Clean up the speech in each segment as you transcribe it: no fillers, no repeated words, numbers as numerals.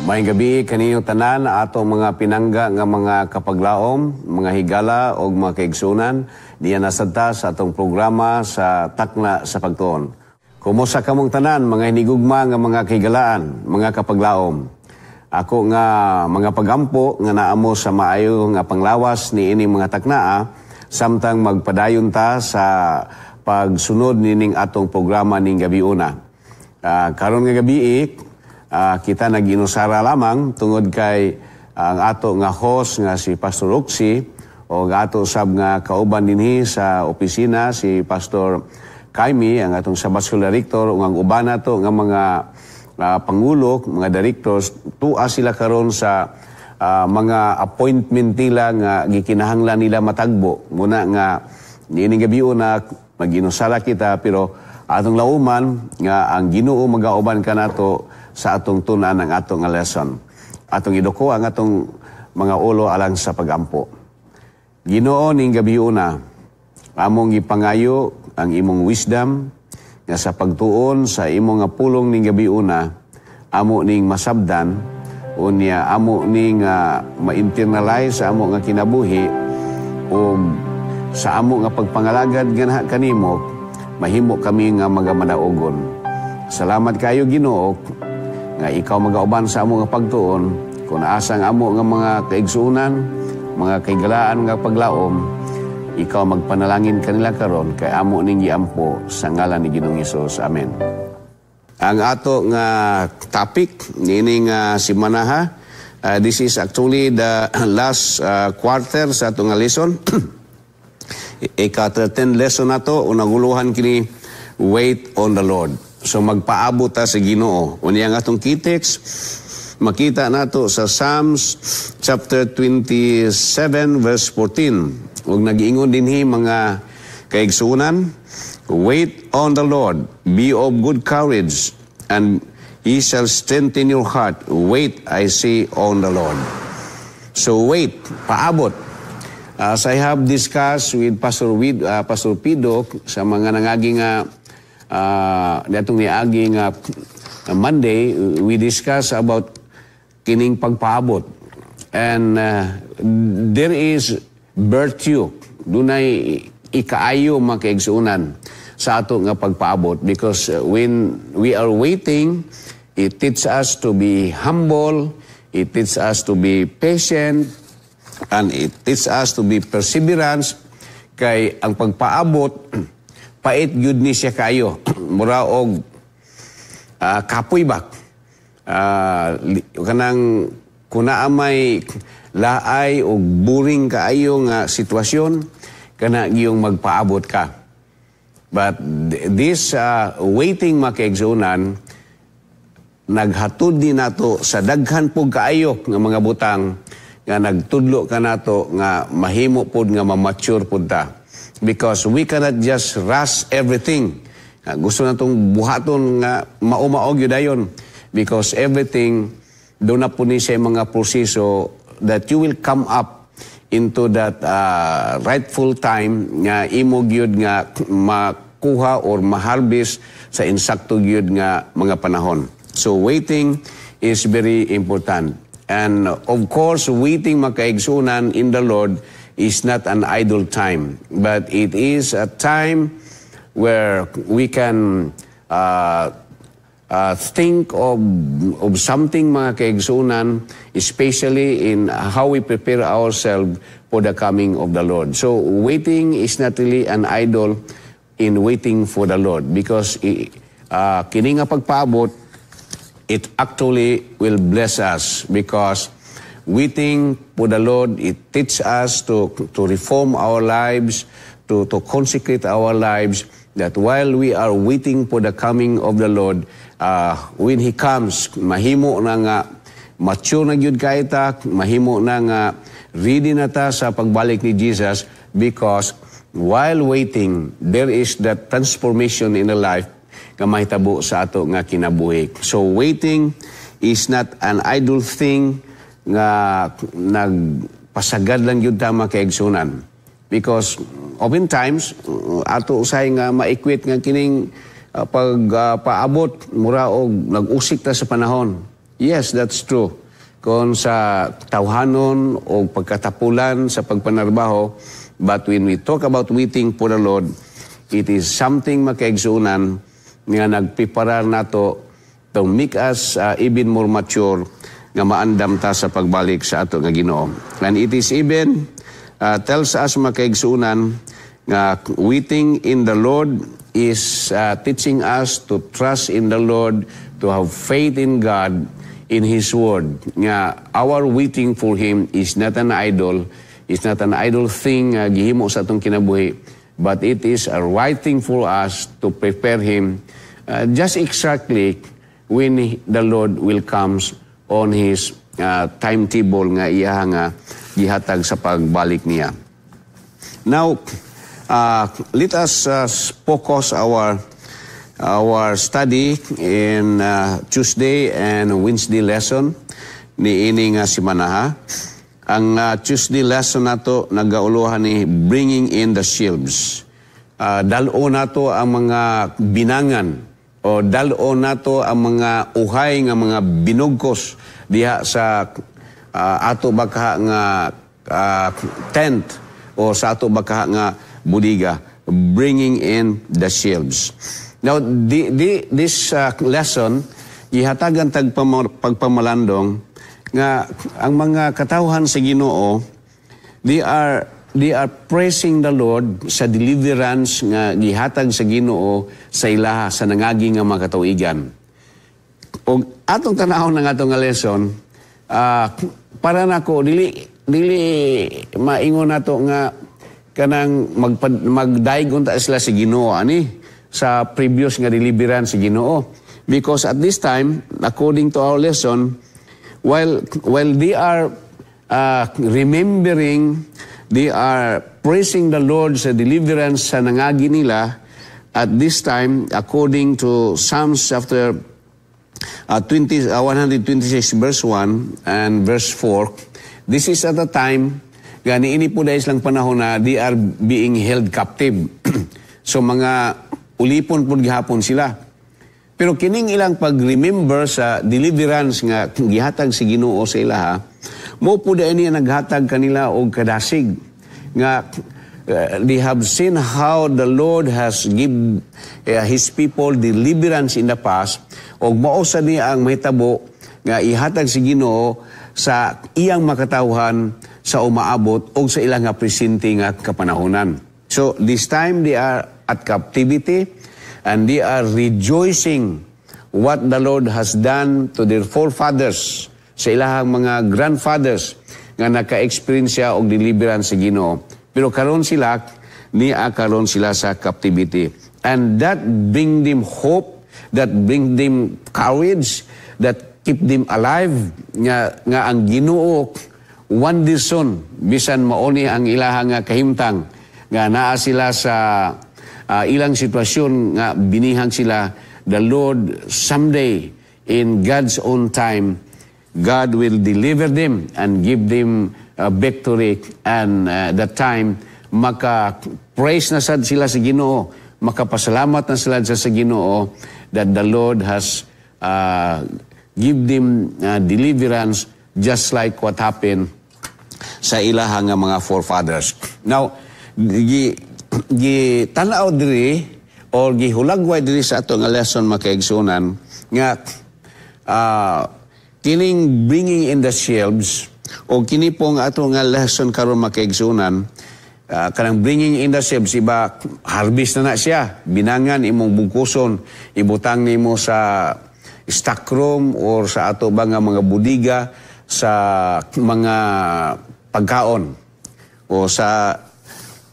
Maayong gabi kaninyo tanan ato mga pinangga nga mga kapaglaom, mga higala o mga kaigsunan diyan nasadta sa atong programa sa Takna sa Pagtuon. Kumusta kamong tanan mga hinigugma nga mga kahigalaan, mga kapaglaom. Ako nga mga pagampo nga naamo sa maayo nga panglawas ni ining mga taknaa samtang magpadayon ta sa pagsunod nining atong programa ning gabi una. Karon nga gabi kita nag-inusara lamang tungod kay ang ato nga host nga si Pastor Roxy o ato sab nga kauban dinhi sa opisina si Pastor Kaimi, ang atong Sabbath School Director ug ang uban nato nga mga pangulo, mga directors, tuwa sila karon sa mga appointment nila nga gikinahanglan nila matagbo. Muna nga niining gabi na mag-inusara kita pero atong lauman nga ang Ginoo magauban kanato sa atong tunan ng atong lesson. Atong iduko ang atong mga ulo alang sa pagampo. Ginoo ning gabi una, among ipangayo ang imong wisdom nga sa pagtuon sa imong nga pulong ning gabi una, amo ning masabdan unya amo ning ma-internalize sa amo nga kinabuhi o sa amo nga pagpangalagad ganaha kanimo, mahimo kami nga magamadaogon. Salamat kayo Ginoo nga ikaw magauban sa amo nga pagtuon kung asang amo nga mga kaigsunan, mga kaigalaan nga paglaom, ikaw magpanalangin kanila karon kay amo ning giampo sa ngalan ni Ginoong Hesus. Amen. Ang ato nga topic nining simana this is actually the last quarter sa atong lesson. Ika-13 lesson nato unaguluhan kini wait on the Lord. So magpaabot ta sa Ginoo. Unya nga atong key text makita nato sa Psalms chapter 27 verse 14. Ug nag-ingon dinhi mga kaigsunan, wait on the Lord, be of good courage, and He shall strengthen your heart. Wait, I say, on the Lord. So wait, paabot. As I have discussed with Pastor Pido sa mga nangaging datong niaging Monday, we discuss about kining pagpaabot. And there is virtue, dunay ikaayo mga kaigsunan sa ato nga pagpaabot because when we are waiting, it teaches us to be humble, it teaches us to be patient, and it teaches us to be perseverance. Kay ang pagpaabot pait gyud ni siya kayo mura og kapoy bak kanang kuna may laay o boring kaayo nga sitwasyon kana giyong magpaabot ka. But this waiting makaigsunan naghatod din nato sa daghan pug kaayo nga mga butang nga nagtudlo ka nato nga mahimo pud nga ma-mature pud ta. Because we cannot just rush everything. Gusto natong buhaton nga maumaog yun dayon. Because everything doon na po ni siya mga proseso that you will come up into that rightful time nga imo gyud nga makuha or maharvest sa insakto gyud nga mga panahon. So waiting is very important. And of course, waiting makaigsunan in the Lord is not an idle time, but it is a time where we can think of something mga kaigsunan, especially in how we prepare ourselves for the coming of the Lord. So waiting is not really an idol in waiting for the Lord because kini nga pagpaabot, it actually will bless us because waiting for the Lord, it teaches us to reform our lives, to consecrate our lives, that while we are waiting for the coming of the Lord, when He comes, mahimo na nga, mature na gyud kaita, mahimo na nga, ready na ta sa pagbalik ni Jesus because while waiting, there is that transformation in the life nga mahitabo sa ato nga kinabuhi. So waiting is not an idle thing nga nagpasagad lang yun tama kaigsunan. Because oftentimes, ato usay nga maikwit nga kining pagpaabot mura og nag-usik ta sa panahon. Yes, that's true. Kung sa tawhanon o pagkatapulan sa pagpanarbaho, but when we talk about waiting for the Lord, it is something makaigsunan nga nagpiparar nato to make us even more mature nga maandam ta sa pagbalik sa ato nga Ginoo. And it is even tells us makaigsunan nga waiting in the Lord is teaching us to trust in the Lord, to have faith in God, in His Word. Nga our waiting for Him is not an idol, it's not an idle thing gihimo sa atong kinabuhi, but it is a right thing for us to prepare Him just exactly when the Lord will comes on His timetable nga iya nga gihatag sa pagbalik niya. Now, let us focus our study in Tuesday and Wednesday lesson ni ini nga simana. Ang Tuesday lesson nato nagauluhan ni bringing in the sheaves. Dalo nato ang mga binangan o dalo nato ang mga uhay nga mga binugkos diha sa ato baka nga tent o sa ato baka nga budiga, bringing in the sheaves. Now, this lesson, ihatagan tag pagpamalandong nga ang mga katawhan sa Ginoo, they are praising the Lord sa deliverance nga gihatag sa Ginoo sa ilaha sa nangagi nga mga katuigan. O atong tanahon ng atong nga lesson, para nako dili maingon nato nga kanang magdaig unta sila sa Ginoo ani sa previous nga deliverance sa Ginoo, because at this time according to our lesson, while they are remembering, they are praising the Lord sa deliverance sa nangagi nila at this time according to Psalms chapter 126 verse 1 and verse 4. This is at the time gani ini po dahil lang panahon na they are being held captive. So mga ulipon po gihapon sila. Pero kining ilang pag-remember sa deliverance nga gihatag si Ginoo sa ilaha, mo po dahil niya naghatag kanila og kadasig. Nga they have seen how the Lord has give His people deliverance in the past, og mausa niya ang mahitabo nga ihatag si Ginoo sa iyang makatawhan sa umaabot o sa ilang nga presente nga kapanahonan. So this time they are at captivity and they are rejoicing what the Lord has done to their forefathers, sa ilahang mga grandfathers nga naka-experience siya og deliverance sa Ginoo. Pero karon sila sa captivity. And that bring them hope, that bring them courage, that keep them alive nga ang Ginoo one day soon bisan mauni ang ilahang nga kahimtang nga naa sila sa ilang sitwasyon nga binihang sila, the Lord someday in God's own time God will deliver them and give them victory, and that time maka-praise na sad sila sa Ginoo, makapasalamat na sila sa Ginoo that the Lord has give them deliverance just like what happened sa ilahang mga forefathers. Now, tanaw diri or gihulagway diri sa ato nga lesson makaigsunan nga kining bringing in the sheaves o kini pong ato nga lesson karon makaigsunan, kanang bringing in the sheaves, iba harvest na siya, binangan imong bungkuson, ibutang nimo sa stockroom or sa ato ba nga mga budiga sa mga pagkaon o sa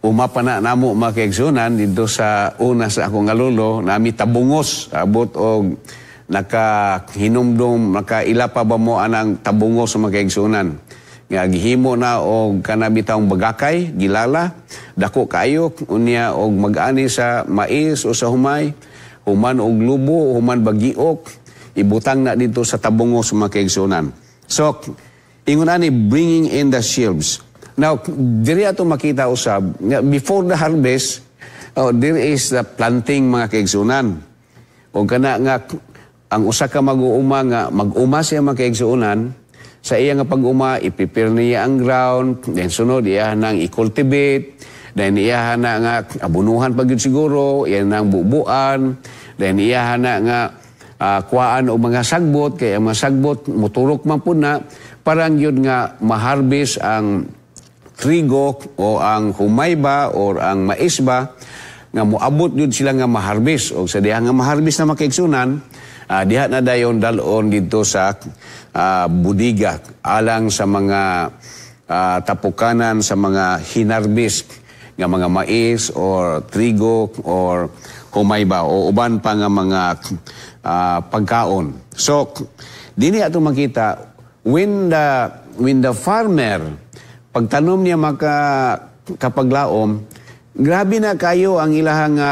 umapana namo makaigsunan dito sa una sa akong lolo nami tabungos abot og nakahinumdom nakaila pa ba mo anang tabungos sa makaigsunan nga gihimo na og kanabitang bagakay gilala dako kayo unya og mag-ani sa mais o sa humay, human og lubo, human bagiok, ibutang na dito sa tabungos sa makaigsunan. So ingon ani bringing in the sheaves. Now, diri ato makita usab, before the harvest, there is the planting mga kaigsunan. O kana nga ang usa ka mag-uuma nga mag-uma siya makaigsuunan, sa iya nga pag-uma i-prepare niya ang ground, then sunod iya nang i-cultivate, then iya na nga abunuhan pag yun siguro, iya nang bubuan, then iya na nga kuhaan o mga sagbot, kaya mga sagbot muturok man po na, parang yun nga maharbis ang trigo o ang humayba o ang mais ba, nga moabot yun sila nga maharbis. O sa diha nga maharbis na makaigsunan, diha na dayon dalon dito sa budiga, alang sa mga tapukanan sa mga hinarbis nga mga mais or trigo or humayba o uban pa nga mga pagkaon. So, dini ato makita, when the farmer, pagtanom niya kapaglaom, grabe na kayo ang ilahang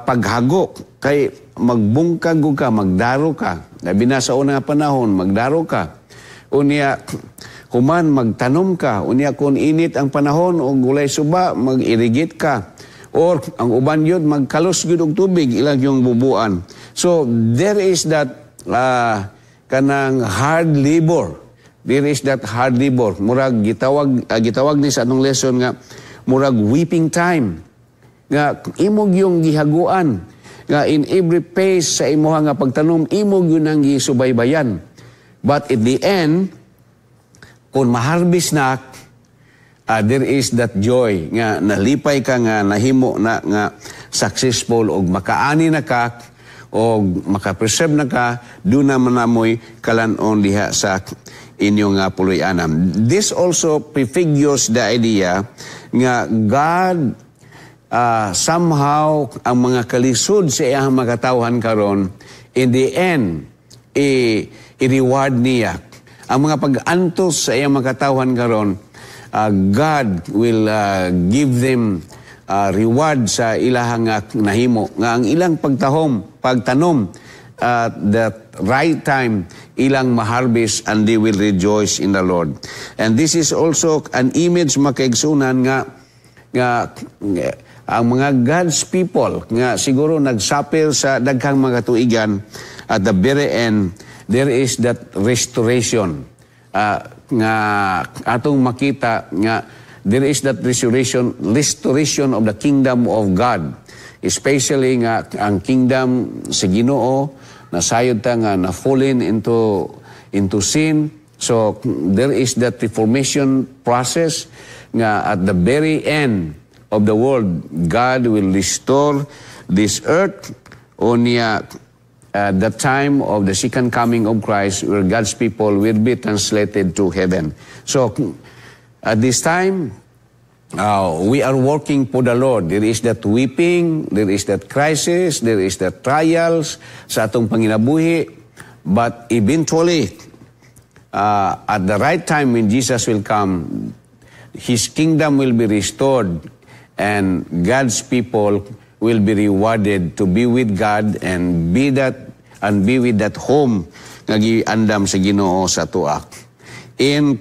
paghago. Kay magbungkag ka, magdaro ka. Labi na sa unang panahon, magdaro ka. Unya, human magtanom ka. Unya, kung init ang panahon o gulay suba, mag-irrigate ka. Or ang uban yun, magkalos yun og tubig, ilang yung bubuan. So, there is that kanang hard labor. There is that hard labor. Murag gitawag ni sa anong lesson nga, murag weeping time. Nga imog yung gihaguan. Nga in every phase sa imuha nga pagtanom, imog yun ang gisubaybayan. But at the end, kung maharbis na, there is that joy nga nalipay ka nga nahimo na nga successful o makaani na ka o makapreserve na ka, doon naman namoy kalanon diha sa inyong puloy-anam. This also prefigures the idea nga God somehow ang mga kalisod sa iyang makatawhan karon, in the end, i-reward niya. Ang mga pag-antos sa iyang makatawhan karon, God will give them reward sa ilahang nahimo. Nga ang ilang pagtanom, that right time, ilang maharbis and they will rejoice in the Lord. And this is also an image makaigsunan nga ang mga God's people nga siguro nagsapil sa daghang mga tuigan, at the very end, there is that restoration. Nga atong makita nga there is that restoration of the kingdom of God. Especially nga ang kingdom sa Ginoo, nasayod ta nga na-fallen into sin. So there is that reformation process nga at the very end of the world, God will restore this earth on the time of the second coming of Christ, where God's people will be translated to heaven. So at this time, we are working for the Lord. There is that weeping, there is that crisis, there is that trials sa atong panginabuhi. But eventually, at the right time when Jesus will come, His kingdom will be restored and God's people will be rewarded to be with God and be with that home nga giandam sa Ginoo sa tuak. In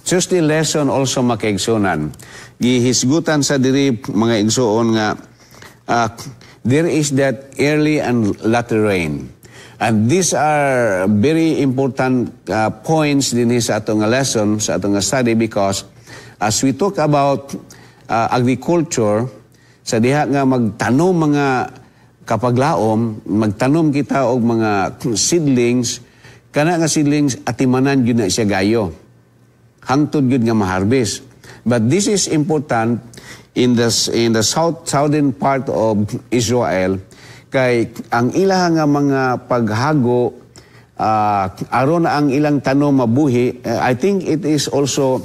Tuesday lesson also makaigsunan, gihisgutan sa diri mga igsuon nga there is that early and latter rain. And these are very important points din sa atong lesson, sa atong study, because as we talk about agriculture, sa diha nga magtanom mga kapaglaom, magtanom kita og mga seedlings, kana nga seedlings atimanan gyud na siya gayo. Hangtod gyud nga maharbis. But this is important in the southern part of Israel, kay ang ilang nga mga paghago aron ang ilang tanom mabuhi. I think it is also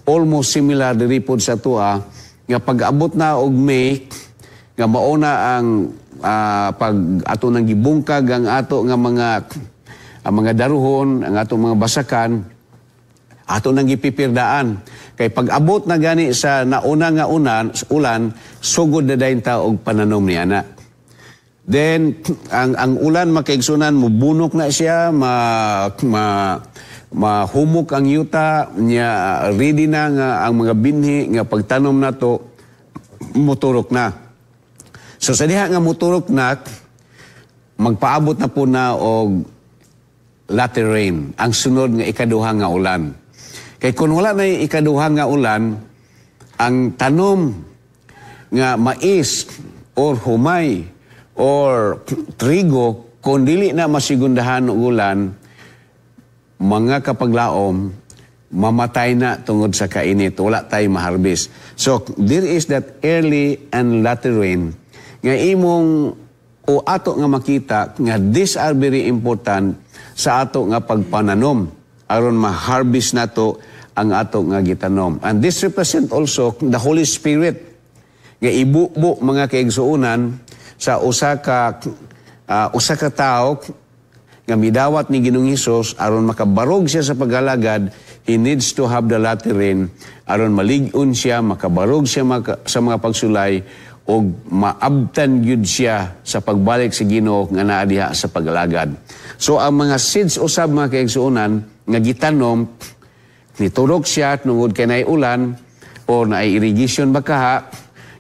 almost similar diri pod sa tua nga pag-abot na og May nga mauna ang pag ato nang gibungkag ang ato nga mga daruhon, ang ato mga basakan, ato nang gipipirdaan. Kay pag-abot na gani sa nauna nga ulan, sugod na dayon ta og pananom niya na. Then ang ulan makaigsunan, mubunok na siya, mahumok ang yuta niya, ready na nga ang mga binhi nga pagtanom na to, muturok na. So sa diha nga muturok na, magpaabot na po na og latter rain, ang sunod nga ikaduha nga ulan. Kay kung wala na yung ikaduha nga ulan, ang tanom nga mais or humay or trigo, kung dili na masigundahan og ulan, mga kapaglaom, mamatay na tungod sa kainit. Wala tayo maharbis. So, there is that early and latter rain nga imong o ato nga makita nga these are very important sa ato nga pagpananom aron ma-harvest nato ang ato nga gitanom. And this represent also the Holy Spirit nga ibubo mga kaigsuonan sa usa ka tao nga midawat ni Ginoong Hesus aron makabarog siya sa paghalagad. He needs to have the latter rain aron malig-on siya, makabarog siya sa mga pagsulay o maabtan yun siya sa pagbalik sa Ginoo nga naa diha sa paghalagad. So ang mga seeds usab mga kaigsuonan nga gitanom, niturok siya tungod kay naay ulan o naay irrigation bakaha,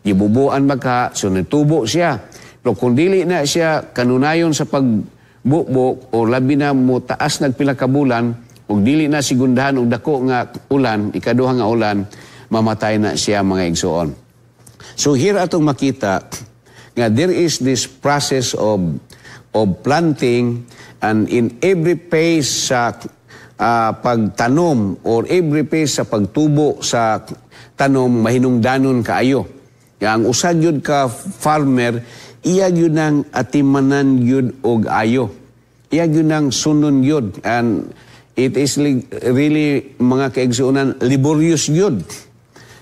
gibubuan bakaha, so nitubo siya. Pero kung dili na siya kanunayon sa pagbubok o labi na mo taas nagpila ka bulan, o dili na sigundahan og dako nga ulan, ikaduha nga ulan, mamatay na siya mga igsuon. So here atong makita nga there is this process of planting, and in every phase sa pagtanom or every phase sa pagtubo sa tanom mahinungdanon kaayo. Ang usad yun ka farmer, iya yun ang atimanan yun og ayo. Iya yun ang sunon yun. And it is really mga kaigsuonan laborious yun.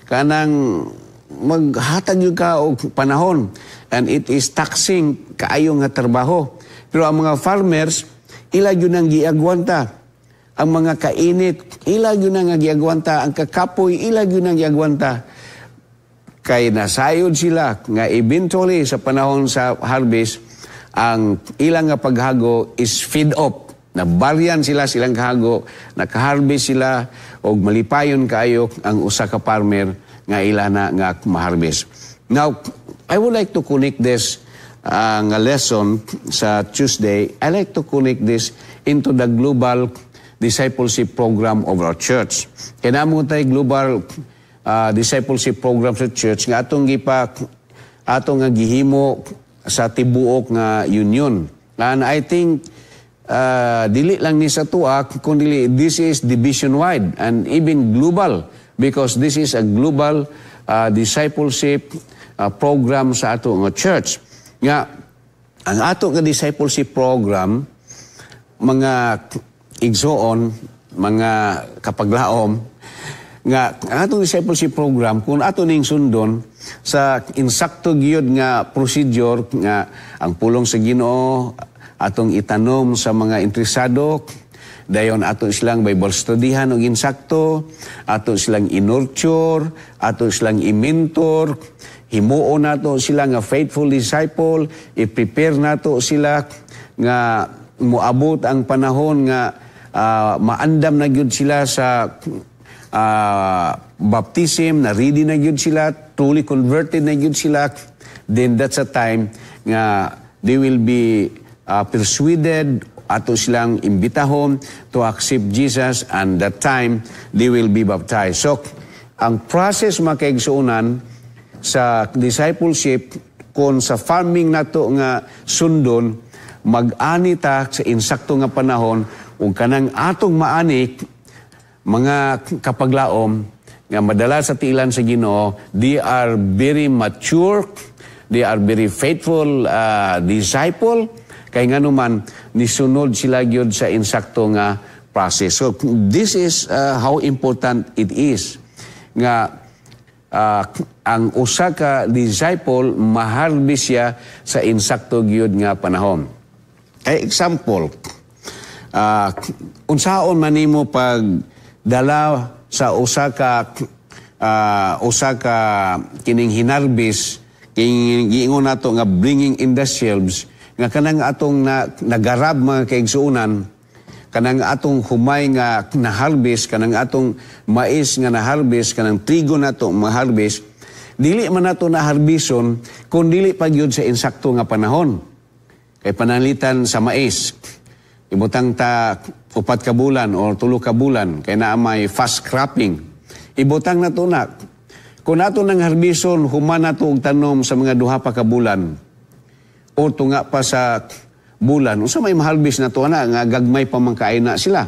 Kanang maghatag yun ka og panahon. And it is taxing kaayo nga trabaho. Pero ang mga farmers, ila yun ang giagwanta. Ang mga kainit, ila yun ang giagwanta. Ang kakapoy, ila yun ang giagwanta. Kay nasayod sila nga eventually sa panahon sa harvest, ang ilang nga paghago is feed up. Nabaryan silang kahago, nakaharvest sila, o malipayon kaayo ang usa ka farmer nga ila na nga maharvest. Now, I would like to connect this nga lesson sa Tuesday. I like to connect this into the global discipleship program of our church. Kaya namo tayo global discipleship program sa church nga atong nga gihimo sa tibuok nga union. And I think dili lang ni sa tuwa, kundi this is division-wide and even global, because this is a global discipleship program sa ato nga church. Nga, ang ato nga discipleship program, mga igsoon, mga kapaglaom, nga ang atong discipleship program, kung ato ning sundon sa insakto gyud nga procedure nga ang pulong sa Ginoo atong itanom sa mga interesado, dayon ato silang Bible studyhan og insakto, ato silang inurture, ato silang i-mentor, himuon nato sila nga faithful disciple, i-prepare nato sila nga moabot ang panahon nga maandam na gyud sila sa baptism, na ready na gyud sila, truly converted na gyud sila. Then that's a time nga they will be persuaded, ato silang imbitahon to accept Jesus, and that time they will be baptized. So ang process mga kaigsuonan sa discipleship, kung sa farming nato nga sundon, mag-ani ta sa insakto nga panahon, ug kanang atong maanik mga kapaglaom nga madala sa tiilan sa Ginoo, they are very mature, they are very faithful disciple, kay nganuman nisunod sila gyud sa insakto nga process. So this is how important it is nga ang usa ka disciple maharbis siya sa insakto gyud nga panahon. Kay example, unsaon man nimo pag dala sa usa ka kining hinarbis, giingon nato nga bringing in the shelves, nga kanang atong nagarab mga kaigsuonan, kanang atong humay nga na-harvest, kanang atong mais nga na-harvest, kanang trigo nato ma-harvest, dili man nato na-harbison kung dili pa gyud sa insakto nga panahon. kay panalitan sa mais. Ibutang ta 4 ka bulan o 3 ka bulan kay naa may fast cropping. Ibutang na to na. Kung nato nang harbison, human nato og tanom sa mga 2 pa ka bulan o tunga pa sa bulan, unsa may maharbis na to na nga gagmay pa man kaay na sila.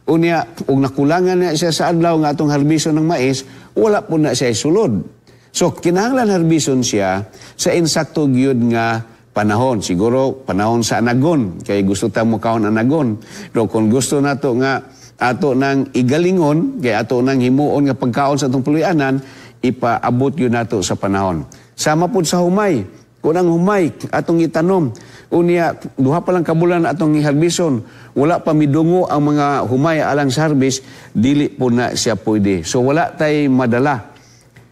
Unya, og nakulangan na siya sa adlaw nga atong harbison ng mais, wala po na siya sulod. So, kinahanglan harbison siya sa insakto gyud nga panahon. Siguro, panahon sa anagon. Kaya gusto ta mo kaon anagon. Pero kung gusto nato nga ato nang igalingon, kaya ato nang himuon nga pagkaon sa atong puluyanan, ipaabot yun nato sa panahon. Sama po sa humay. Kung ang humay, atong itanom. Unya, 2 pa lang kabulan atong iharbison. Wala pa midungo ang mga humay alang sa harvest, dili po na siya pwede. So, wala tay madala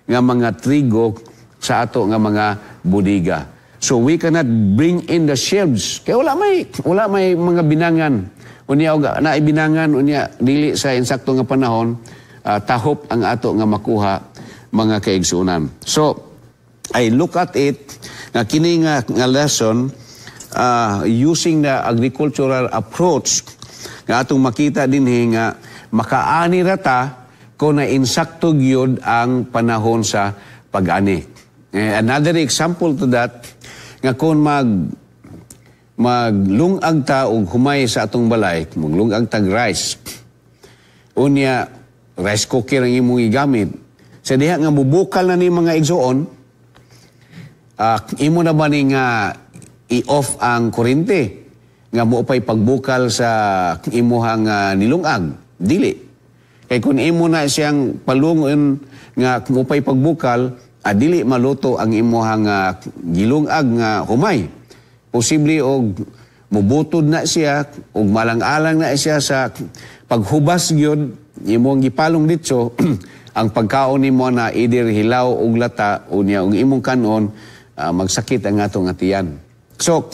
nga mga trigo sa ato nga mga budiga. So we cannot bring in the sheaves. Kaya wala may mga binangan. Unya na ibinangan unya dili sa insakto nga panahon, tahop ang ato nga makuha mga kaigsunan. So I look at it nga kini nga lesson using the agricultural approach nga atong makita dinhi nga makaani rata kung na insakto gyud ang panahon sa pag-ani. Another example to that, nga kung maglungag ta og humay sa atong balay, maglungag tag rice, unya, rice cooker ang imong igamit. Sa diha nga mubukal na ni mga igsuon, imo na ba ni nga i-off ang kuryente? Nga mo pa'y pagbukal sa imuhang nilungag? Dili. Kaya kung imo na siyang palungon nga kumupay pagbukal, dili maluto ang imuhang gilungag nga humay. Posible og mubutod na siya, og malang-alang na siya sa paghubas gyud imong gipalong ditso, ang pagkaon nimo na either hilaw og lata o niya og imong kanon, magsakit ang atong atiyan. So,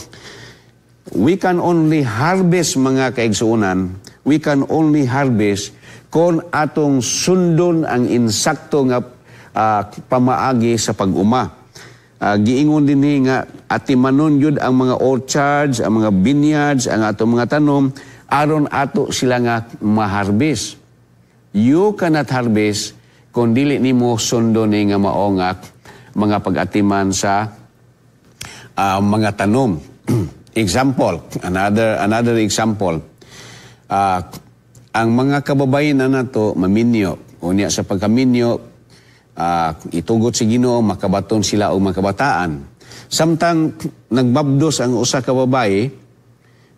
we can only harvest mga kaigsuonan, we can only harvest kung atong sundon ang insakto nga pamaagi sa pag-uma. Giingon din nga atimanon yun ang mga orchards, ang mga vineyards, ang atong mga tanom, aron ato sila nga maharbis. You cannot harvest kung dili nimo sundon nga maongak mga pag-atiman sa mga tanom. Example, another example. Ang mga kababayan na nato maminyo, unya sa pagkaminyo, itugot si Ginoo, makabaton sila o makabataan. Samtang nagbabdos ang usa ka babae,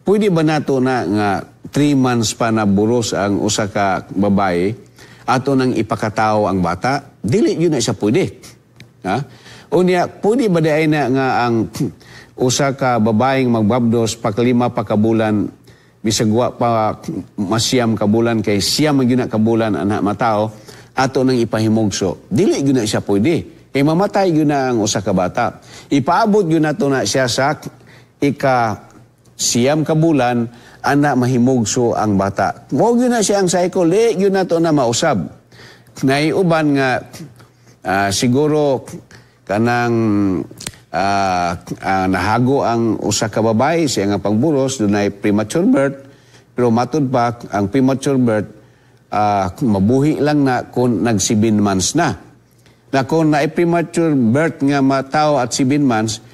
pwede ba nato na nga 3 months pa na buros ang usa ka babae, ato nang ipakatao ang bata? Dili yun na siya pwede. Ha? Unya, pwede ba day na nga ang usa ka babaeng magbabdos pakalima pa kabulan, bisagwa pa masiyam kabulan kay siyam magyuna kabulan anak matao, ato nang ipahimugso. Dili gyud na siya pwede. Kay mamatay gyud na ang usa ka bata. Ipaabot gyud nato na siya sa siyam kabulan ana mahimugso ang bata. Mao gyud na siya ang cycle, gyud nato na mausab. Naiuban nga siguro kanang nahago ang usa ka babae, siya nga pangburos, dunay premature birth, pero matud pa ang premature birth mabuhi lang na kung nag-7 months na. Na kung na premature birth nga matao at 7 months,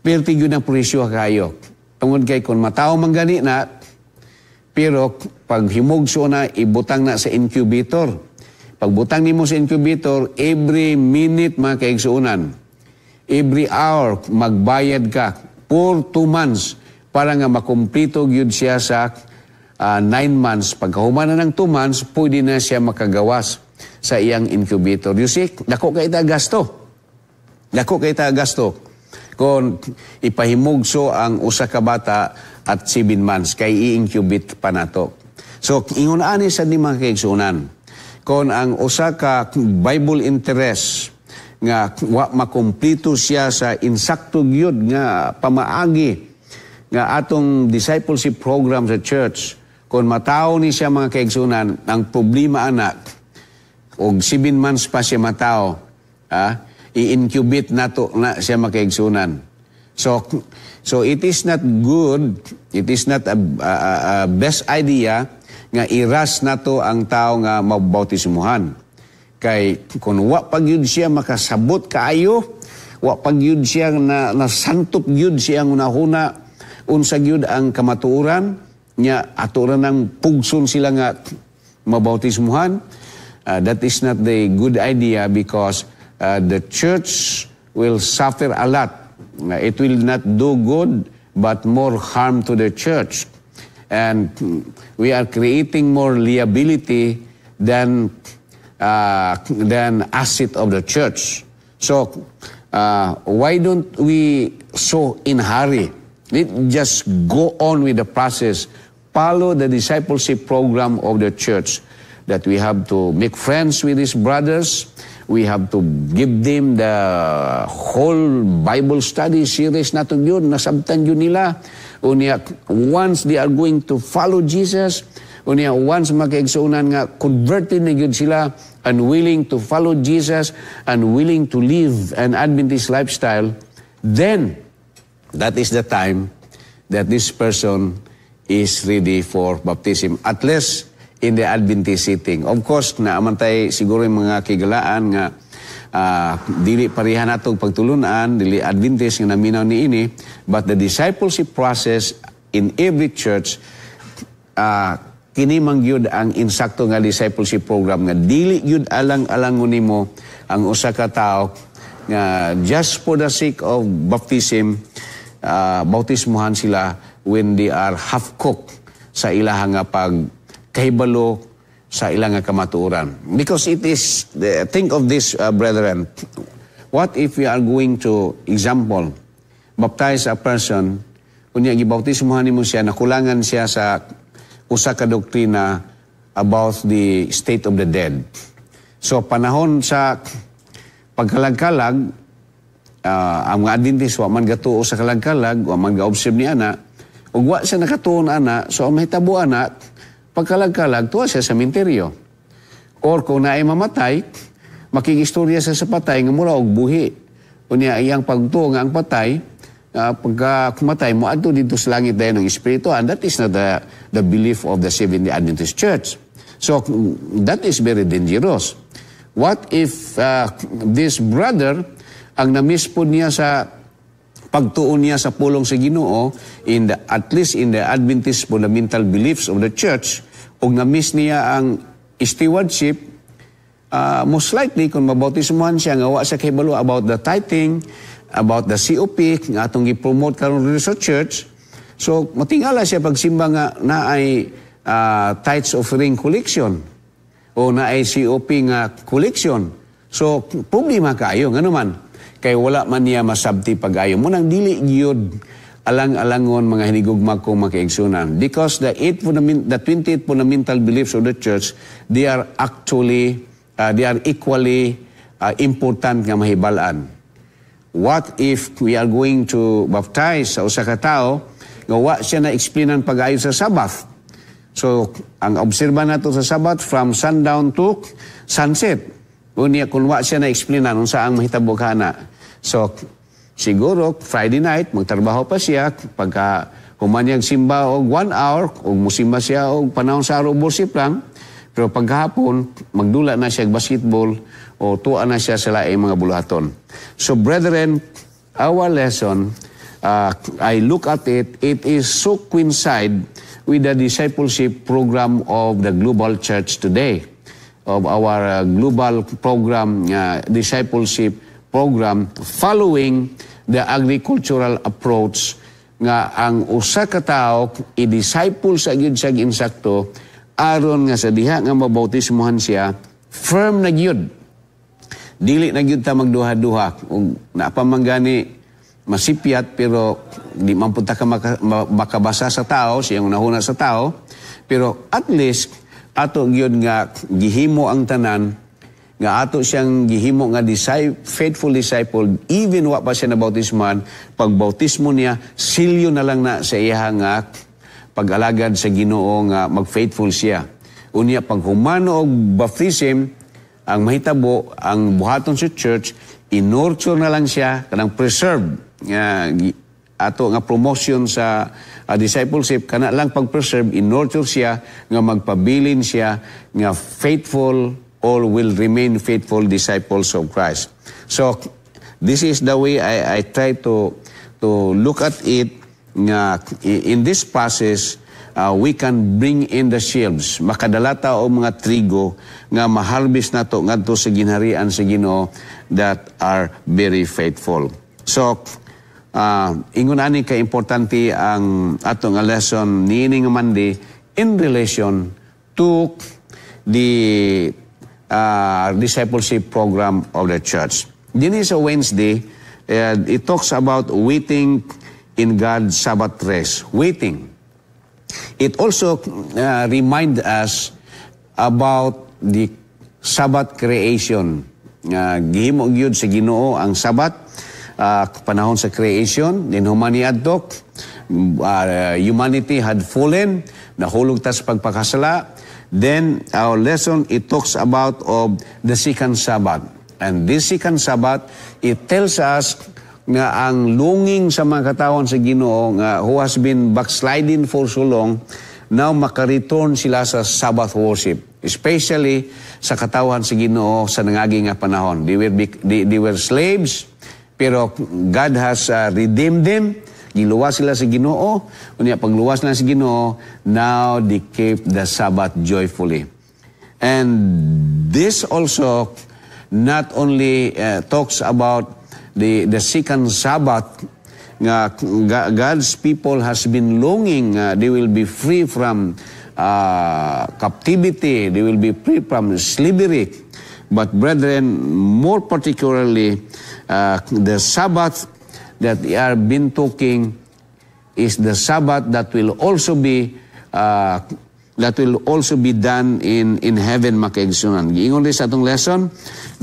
perti yun ang presyo kayo. Tungod kay kung matao manggani na, pero pag himugso na, ibutang na sa incubator. Pagbutang nimo sa incubator, every minute mga kaigsuunan, every hour magbayad ka for 2 months para nga makumplito gyud siya sa 9 months. Pagkahuman na ng 2 months, pwede na siya makagawas sa iyang incubator. You see, dako kay ta gasto. Dako kay ta gasto. Kung ipahimugso ang usa ka bata at 7 months, kay i-incubate pa nato. So, ingon ani sa ni mga kaigsuunan, kung ang usa ka Bible interest nga wa makumplito siya sa insakto gyud nga pamaagi nga atong discipleship program sa church, kung matao ni siya mga kaigsunan, ang problema anak og 7 months pa siya matao, i-incubate nato na siya mga kaigsunan. So it is not good, it is not a best idea nga iras nato ang tao nga mabautismuhan. Kay kung wa pag yun siya makasabot kaayo, wa pag yun siya nasantop yun siya ang unahuna, unsag yun ang kamatuuran, nya aturan ng pugson sila nga mabautismuhan, that is not the good idea because the church will suffer a lot. It will not do good but more harm to the church. And we are creating more liability than asset of the church. So why don't we so in hurry? Just go on with the process. Follow the discipleship program of the church, that we have to make friends with these brothers. We have to give them the whole Bible study series na to yun, nasabtan yun nila. Unya, once they are going to follow Jesus, unya, once makaigsuunan nga, converted na yun sila, and willing to follow Jesus, and willing to live an Adventist lifestyle, then that is the time that this person is ready for baptism, at least in the Adventist setting. Of course, naamantay siguro yung mga kigalaan nga dili parihan natong pagtulunan, dili Adventist nga naminaw ni ini, but the discipleship process in every church, kini mangyud ang insakto nga discipleship program nga dili yun alang-alangon nimo ang usa ka tawo nga just for the sake of baptism, bautismuhan sila when they are half-cooked sa ilahang nga kahibalo sa ilang kamatuoran. Because it is, think of this, brethren, what if we are going to, example, baptize a person, kunya gibautismuhan nimo siya, nakulangan siya sa usa ka doktrina about the state of the dead. So panahon sa pagkalagkalag, ang mga Adventist, wa man gatuo sa kalagkalag, wa man ga-observe ni ana, ug wa siya nakatuon ana, so ang mahitabo ana, pagkalagkalag, tuwa siya sa minteryo. Or kung naay mamatay, makigistorya siya sa patay, nga mula og buhi. Kunya iyang pagtuo nga ang patay, pagka kumatay mo, adto dito sa langit dahil ng Espiritu, and that is not the belief of the Seventh-day Adventist Church. So, that is very dangerous. What if this brother, ang na-miss po niya sa pagtuon niya sa pulong sa Ginoo, at least in the Adventist fundamental beliefs of the church, o na-miss niya ang stewardship, most likely, kung mabautismuhan siya, nga wa sa kahibalo about the tithing, about the COP, nga atong i-promote karon sa church, so matingala siya pagsimba nga na ay tithes offering collection, o na ay COP nga collection. So, problema kaayo, nga naman, kay wala man niya masabti pag-ayo mo nang dili gyud alang-alangon mga hinigugma kong makaigsunan. Because the 28 fundamental beliefs of the church, they are actually, they are equally important nga mahibalaan. What if we are going to baptize sa usa ka tawo nga wa siya na-explainan pag-ayo sa Sabbath? So, ang obserba nato sa Sabbath from sundown to sunset. Unya kung wa siya na-explainan unsa ang mahitabo kana. So, siguro, Friday night, magtrabaho pa siya. Pagka humanyag simba og 1 hour, o musimba siya og panahon sa araw worship lang. Pero pagkahapon, magdula na siya basketball o tuwa na siya sa laing mga bulaton. So, brethren, our lesson, I look at it, it is so coincide with the discipleship program of the global church today, of our global program, discipleship program, following the agricultural approach nga ang usa ka tawo i-disciple sa gyud sa insakto aron nga sa diha nga mabautismuhan siya firm na gyud, dili na gyud ta magduha-duha ug napamanggani masipyat pero di man punta ka makabasa sa tao, siyang nahuna sa tao, pero at least ato gyud nga gihimo ang tanan nga ato siyang gihimo nga faithful disciple, even wa pa siya na bautismuhan, pagbautismo niya, silyo na lang na sa iya nga pag-alagad sa Ginoo nga mag-faithful siya. Unya, pag humano og baptism, ang mahitabo, ang buhaton sa church, in-nurture na lang siya, kanang preserve, ato nga promotion sa discipleship kana lang pag-preserve in nurture siya nga magpabilin siya nga faithful or will remain faithful disciples of Christ. So this is the way I try to look at it nga in this process we can bring in the sheaves, makadalata o mga trigo nga maharvest nato ngadto sa ginharian sa Ginoo that are very faithful. So ingon ani ka importante ang ato nga lesson niini nga Monday in relation to the discipleship program of the church. Dinhi sa Wednesday, it talks about waiting in God's Sabbath rest. Waiting. It also reminds us about the Sabbath creation. Gihimo gyud sa Ginoo ang Sabbath, panahon sa creation, din humani adto, humanity had fallen, nahulog ta sa pagpakasala. Then our lesson, it talks about of the second Sabbath. And this second Sabbath, it tells us nga ang longing sa mga katawan sa Ginoo nga who has been backsliding for so long, now makareturn sila sa Sabbath worship. Especially sa katawan sa Ginoo sa nangagi nga panahon. They were slaves, pero God has redeemed them. Giluwas sila sa Ginoo. Unya pagluwas nila sa Ginoo, now they keep the Sabbath joyfully. And this also not only talks about the second Sabbath, God's people has been longing, they will be free from captivity, they will be free from slavery. But brethren, more particularly, the Sabbath that we are been talking is the Sabbath that will also be done in heaven, makaigsunan. Giingon din sa atong lesson,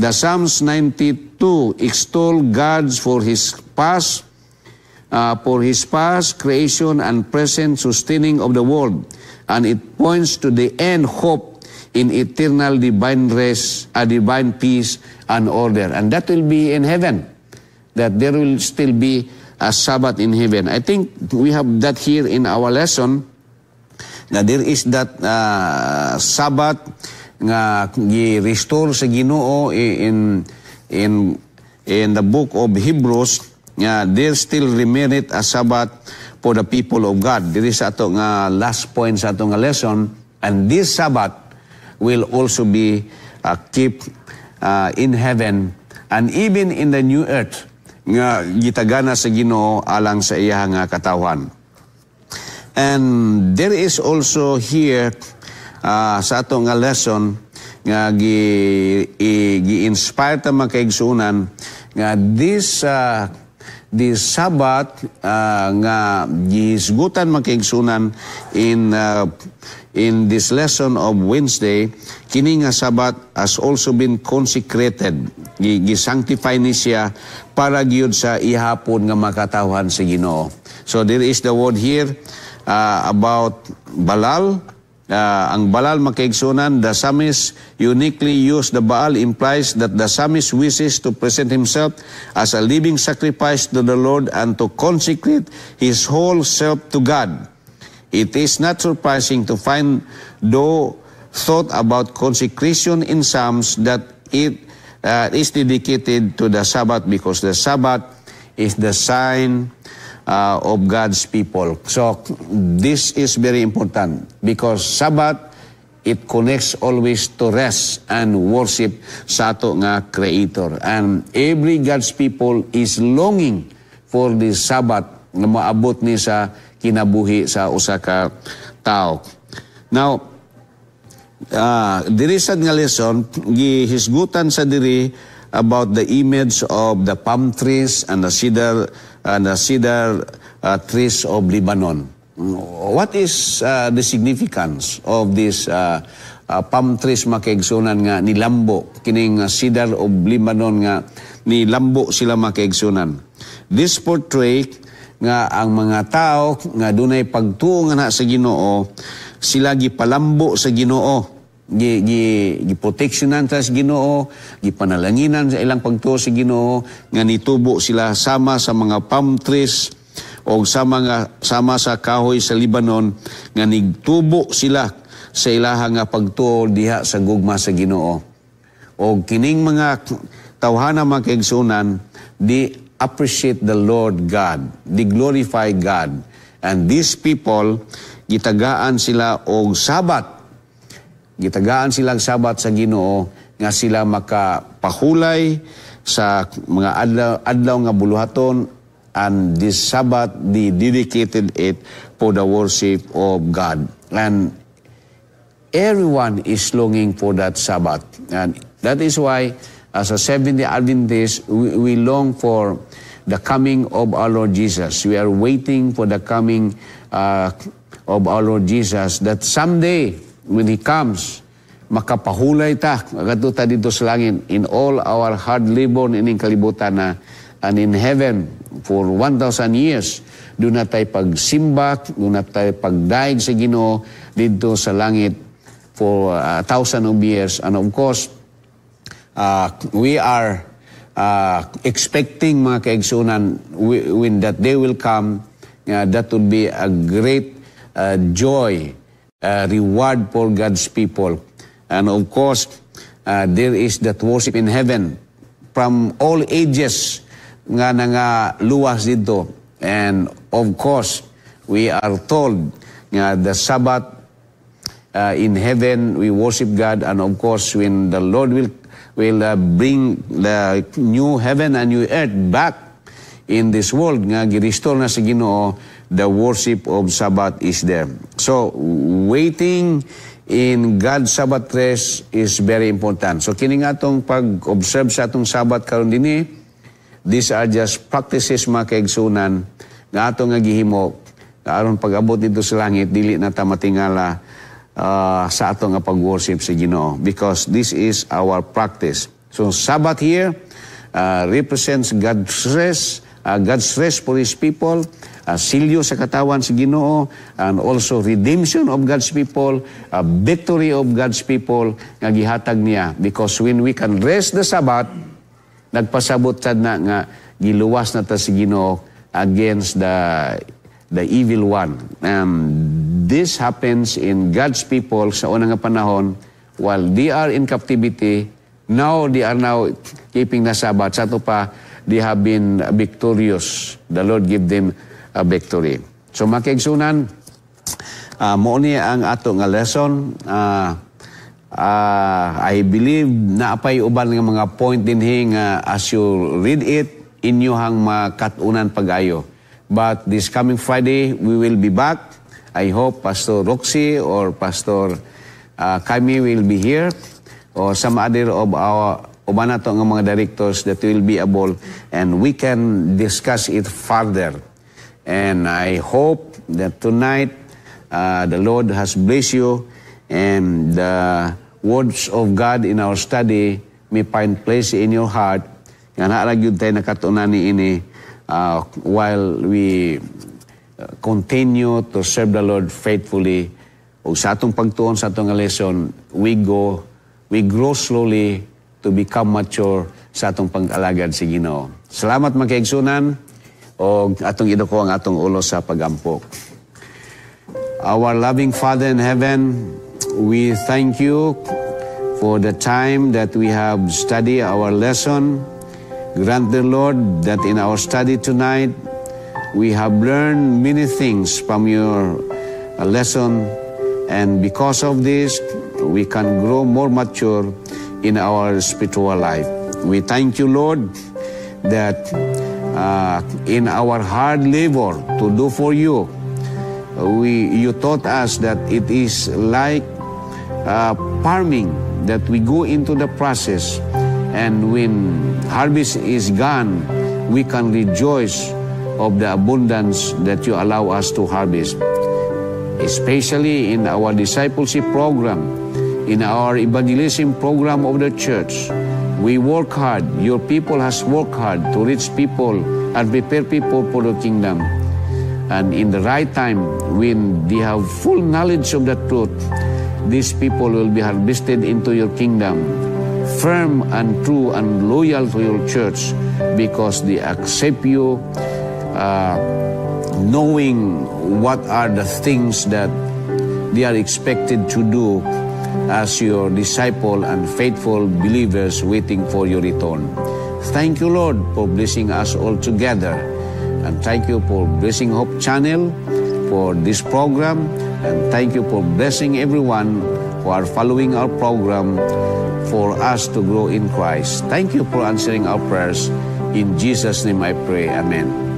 the Psalms 92 extol God for His past creation and present sustaining of the world, and it points to the end hope in eternal divine rest, a divine peace and order, and that will be in heaven. That there will still be a Sabbath in heaven. I think we have that here in our lesson. Na there is that Sabbath nga gi-restore sa Ginoo in the book of Hebrews. There still remaineth a Sabbath for the people of God. There is ato nga last point sa ato nga lesson, and this Sabbath will also be kept in heaven and even in the new earth nga gitagana sa Ginoo alang sa iya nga katawhan. And there is also here sa ato nga lesson nga gi-inspire ta makaigsunan nga this Sabbath nga gihisgutan makaigsunan in this lesson of Wednesday, kini nga Sabbath has also been consecrated, gi-sanctify ni siya para gyud sa ihapon nga makatawhan sa Ginoo. So there is the word here about Balal. Ang Balal makaigsunan, the psalmist uniquely used the Baal implies that the psalmist wishes to present himself as a living sacrifice to the Lord and to consecrate his whole self to God. It is not surprising to find, though thought about consecration in Psalms, that it is dedicated to the Sabbath, because the Sabbath is the sign of God's people. So this is very important because Sabbath, it connects always to rest and worship sa ato nga Creator. And every God's people is longing for this Sabbath na maabot ni sa kinabuhi sa usa ka tao. Now, diri sad nga lesson, gihisgutan sa diri about the image of the palm trees and the cedar trees of Lebanon. What is the significance of this palm trees makaigsunan nga nilambo, kining cedar of Lebanon nga nilambo sila makaigsunan? This portray nga ang mga tao nga dunay pagtuo nga na sa Ginoo, sila gipalambo sa Ginoo, giproteksyonan sa Ginoo, gipanalanginan sa ilang pagtuo sa Ginoo, nga nitubo sila sama sa mga palm trees o sama sa kahoy sa Libanon nga nigtubo sila sa ilaha nga pagtuo diha sa gugma sa Ginoo. O kining mga tawhana mga kaigsunan, they appreciate the Lord God, they glorify God. And these people, gitagaan sila og Sabat. Gitagaan silang Sabat sa Ginoo nga sila makapahulay sa mga adlaw nga buluhaton, and this Sabbath, they dedicated it for the worship of God. And everyone is longing for that Sabbath. And that is why, as a Seventh-day Adventist, we long for the coming of our Lord Jesus. We are waiting for the coming of our Lord Jesus, that someday, when He comes, makapahulay ta, magatuta dito sa langit, in all our hard labor ining kalibutan na, and in heaven, for 1,000 years, doon na tayo pagsimba, doon na tayo pagdaig sa Ginoo, dito sa langit, for 1,000 of years. And of course, we are expecting mga kaigsunan, when that day will come, that will be a great joy, reward for God's people. And of course, there is that worship in heaven from all ages nga luwas dito. And of course, we are told nga the Sabbath in heaven, we worship God. And of course, when the Lord will bring the new heaven and new earth back in this world, nga girestore na sa Ginoo, the worship of Sabbath is there. So, waiting in God's Sabbath rest is very important. So, kini nga itong pag-observe sa itong Sabbath karon dinhi, these are just practices mga kaigsunan nga atong nga gihimo, aron pag-abot dito sa langit, dili na ta matingala sa atong nga pag-worship sa Ginoo, because this is our practice. So, Sabbath here represents God's rest for His people, silyo sa katawan sa Ginoo, and also redemption of God's people, victory of God's people nga gihatag niya. Because when we can rest the Sabbath, nagpasabot sad na nga giluwas na ta sa Ginoo against the evil one. This happens in God's people sa unang panahon, while they are in captivity. Now they are now keeping the Sabbath. Sa ito pa, they have been victorious. The Lord give them a victory. So mga kaigsunan, mo ni ang ato nga lesson. I believe na apay uban nga mga point din nga as you read it, inyo hang makatunan pag-ayo. But this coming Friday, we will be back. I hope Pastor Roxy or Pastor Kami will be here, or some other of our uban nato nga mga directors that will be able, and we can discuss it further. And I hope that tonight the Lord has blessed you, and the words of God in our study may find place in your heart. Nga naaragyod tayo nakatunan ni ini while we continue to serve the Lord faithfully. O sa atong pagtuon sa atong lesson, we grow slowly to become mature sa atong pag-alagad sa Ginoo. Salamat mga kaigsunan, o atong iduko ang atong ulo sa pag-ampok. Our loving Father in heaven, we thank you for the time that we have studied our lesson. Grant the Lord that in our study tonight, we have learned many things from your lesson, and because of this, we can grow more mature in our spiritual life. We thank you, Lord, that in our hard labor to do for you, you taught us that it is like farming, that we go into the process, and when harvest is gone, we can rejoice of the abundance that you allow us to harvest. Especially in our discipleship program, in our evangelism program of the church, we work hard. Your people has worked hard to reach people and prepare people for the kingdom. And in the right time, when they have full knowledge of the truth, these people will be harvested into your kingdom, firm and true and loyal to your church, because they accept you, knowing what are the things that they are expected to do as your disciple and faithful believers waiting for your return. Thank you, Lord, for blessing us all together. And thank you for blessing Hope Channel for this program. And thank you for blessing everyone who are following our program for us to grow in Christ. Thank you for answering our prayers. In Jesus' name I pray. Amen.